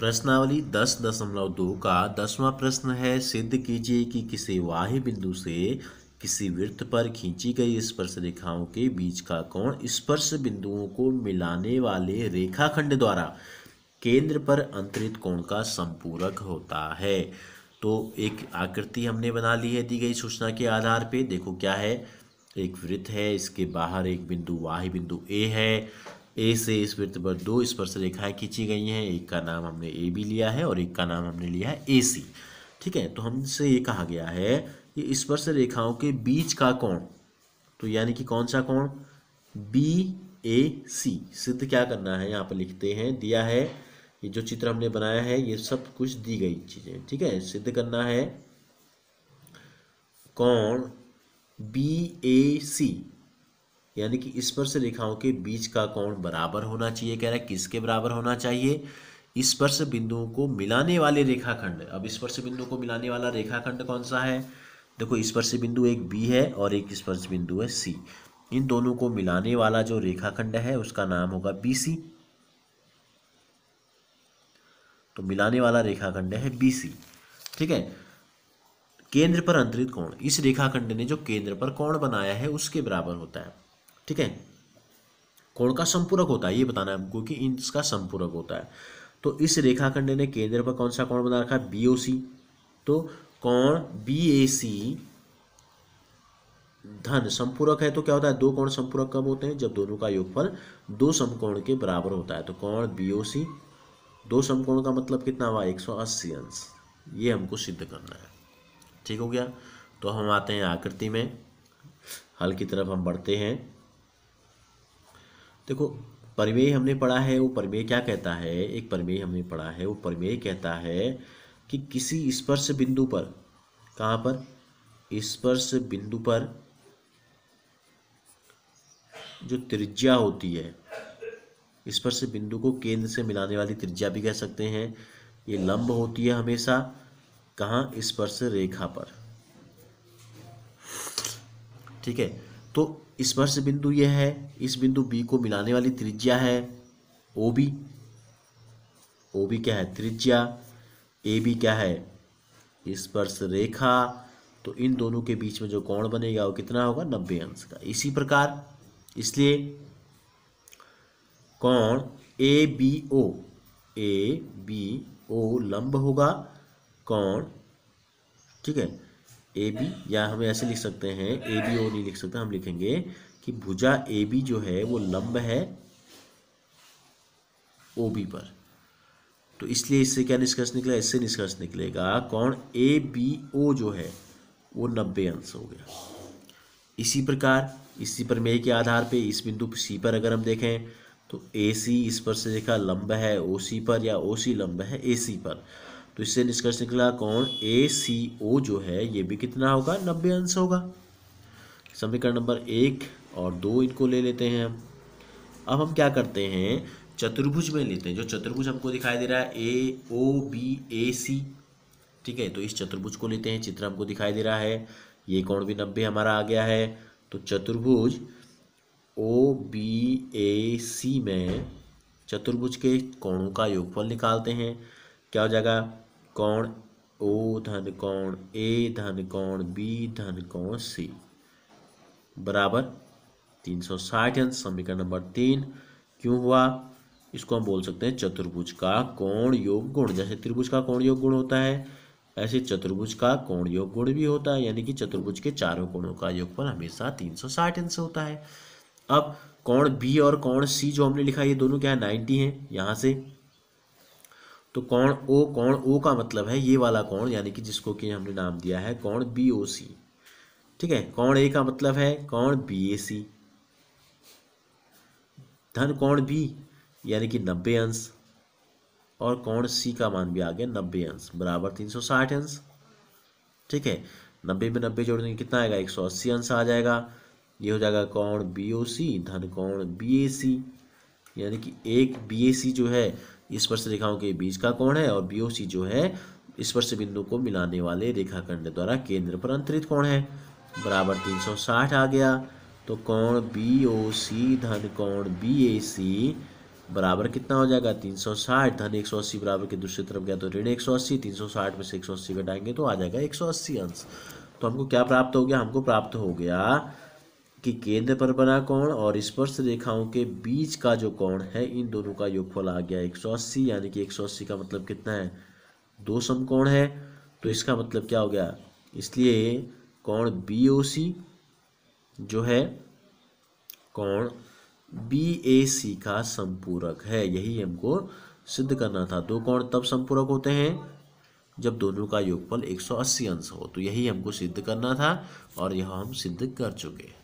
प्रश्नावली 10.2 का 10वां प्रश्न है, सिद्ध कीजिए कि किसी वाही बिंदु से किसी वृत्त पर खींची गई स्पर्श रेखाओं के बीच का कोण स्पर्श बिंदुओं को मिलाने वाले रेखाखंड द्वारा केंद्र पर अंतरित कोण का संपूरक होता है। तो एक आकृति हमने बना ली है दी गई सूचना के आधार पे। देखो क्या है, एक वृत्त है, इसके बाहर एक बिंदु वाही बिंदु ए है। ए से इस वृत्त पर दो स्पर्श रेखाएं खींची गई हैं, एक का नाम हमने ए बी लिया है और एक का नाम हमने लिया है ए सी। ठीक है, तो हमसे ये कहा गया है कि स्पर्श रेखाओं के बीच का कोण, तो यानी कि कौन सा कोण, बी ए सी। सिद्ध क्या करना है, यहाँ पर लिखते हैं, दिया है ये जो चित्र हमने बनाया है ये सब कुछ दी गई चीजें। ठीक है, सिद्ध करना है कोण बी ए सी यानी कि स्पर्श रेखाओं के बीच का कोण बराबर होना चाहिए। कह रहा है किसके बराबर होना चाहिए, स्पर्श बिंदुओं को मिलाने वाले रेखाखंड। अब स्पर्श बिंदु को मिलाने वाला रेखाखंड कौन सा है, देखो स्पर्श बिंदु एक बी है और एक स्पर्श बिंदु है सी। इन दोनों को मिलाने वाला जो रेखाखंड है उसका नाम होगा बी सी। तो मिलाने वाला रेखाखंड है बी सी। ठीक है, केंद्र पर अंतरित कोण, इस रेखाखंड ने जो केंद्र पर कोण बनाया है उसके बराबर होता है। ठीक है, कोण का संपूरक होता है, ये बताना है हमको कि इसका संपूरक होता है। तो इस रेखाखंड ने केंद्र पर कौन सा कोण बना रखा है, बीओसी। तो कोण बीएसी धन संपूरक है, तो क्या होता है, दो कोण संपूरक कब होते हैं, जब दोनों का योगफल दो समकोण के बराबर होता है। तो कोण बीओसी, दो समकोण का मतलब कितना हुआ, 180 अंश। ये हमको सिद्ध करना है। ठीक हो गया, तो हम आते हैं आकृति में, हल की तरफ हम बढ़ते हैं। देखो प्रमेय हमने पढ़ा है, वो प्रमेय क्या कहता है, एक प्रमेय हमने पढ़ा है, वो प्रमेय कहता है कि किसी स्पर्श बिंदु पर, कहाँ पर, स्पर्श बिंदु पर जो त्रिज्या होती है, स्पर्श बिंदु को केंद्र से मिलाने वाली त्रिज्या भी कह सकते हैं, ये लंब होती है हमेशा, कहाँ, स्पर्श रेखा पर। ठीक है, तो स्पर्श बिंदु यह है, इस बिंदु बी को मिलाने वाली त्रिज्या है ओ बी। ओ बी क्या है, त्रिज्या, ए बी क्या है, स्पर्श रेखा। तो इन दोनों के बीच में जो कोण बनेगा वो कितना होगा, 90 अंश का। इसी प्रकार इसलिए कोण ए बी ओ लंब होगा कोण, ठीक है, ए बी, या हम ऐसे लिख सकते हैं, ए बी ओ नहीं लिख सकते, हम लिखेंगे कि भुजा ए बी जो है वो लंब है ओ बी पर। तो इसलिए इससे क्या निष्कर्ष निकला, इससे निष्कर्ष निकलेगा कोण ए बी ओ जो है वो 90 अंश हो गया। इसी प्रकार इसी प्रमेय के आधार पे इस बिंदु सी पर अगर हम देखें तो ए सी स्पर्श रेखा लंब है ओ सी पर, या ओ सी लंब है ए सी पर। तो इससे निष्कर्ष निकला कोण ए सी ओ जो है ये भी कितना होगा, 90 अंश होगा। समीकरण नंबर 1 और 2 इनको ले लेते हैं हम। अब हम क्या करते हैं, चतुर्भुज में लेते हैं, जो चतुर्भुज हमको दिखाई दे रहा है ए ओ बी ए सी। ठीक है, तो इस चतुर्भुज को लेते हैं, चित्र हमको दिखाई दे रहा है, ये कोण भी 90 हमारा आ गया है। तो चतुर्भुज ओ बी ए सी में चतुर्भुज के कोणों का योगफल निकालते हैं। क्या हो जाएगा, कोण ओ धन कोण ए धन कोण बी धन कोण सी बराबर 360 अंश। समीकरण नंबर 3 क्यों हुआ, इसको हम बोल सकते हैं चतुर्भुज का कोण योग गुण। जैसे त्रिभुज का कोण योग गुण होता है, ऐसे चतुर्भुज का कोण योग गुण भी होता है, यानी कि चतुर्भुज के चारों कोणों का योगफल हमेशा 360 अंश होता है। अब कोण बी और कोण सी जो हमने लिखा, ये दोनों क्या है, 90 हैं यहाँ से। तो कोण ओ का मतलब है ये वाला कोण, यानी कि जिसको कि हमने नाम दिया है कोण बी ओ सी। ठीक है, कोण ए का मतलब है कोण बी ए सी, धन कोण बी यानी कि 90 अंश, और कोण सी का मान भी आ गया 90 अंश बराबर 360 अंश। ठीक है, 90 में 90 जोड़ने कितना आएगा, 180 अंश आ जाएगा। ये हो जाएगा कोण बी ओ सी धन कोण बी ए सी, यानी कि एक बी ए सी जो है स्पर्श रेखाओं के बीच का कोण है, और बी ओ सी जो है स्पर्श बिंदु को मिलाने वाले रेखाखंड द्वारा केंद्र पर अंतरित कोण है, बराबर 360 आ गया। तो कोण बी ओ सी धन कोण बी ए सी बराबर कितना हो जाएगा 360, धन 180 बराबर के दूसरी तरफ गया तो ऋण 180, 360 में से 180 घटाएंगे तो आ जाएगा 180 अंश। तो हमको क्या प्राप्त हो गया, हमको प्राप्त हो गया कि केंद्र पर बना कोण और स्पर्श रेखाओं के बीच का जो कोण है इन दोनों का योगफल आ गया 180, यानी कि 180 का मतलब कितना है, दो समकोण है। तो इसका मतलब क्या हो गया, इसलिए कोण BOC जो है कोण BAC का संपूरक है। यही हमको सिद्ध करना था। दो कोण तब संपूरक होते हैं जब दोनों का योगफल 180 अंश हो। तो यही हमको सिद्ध करना था और यह हम सिद्ध कर चुके हैं।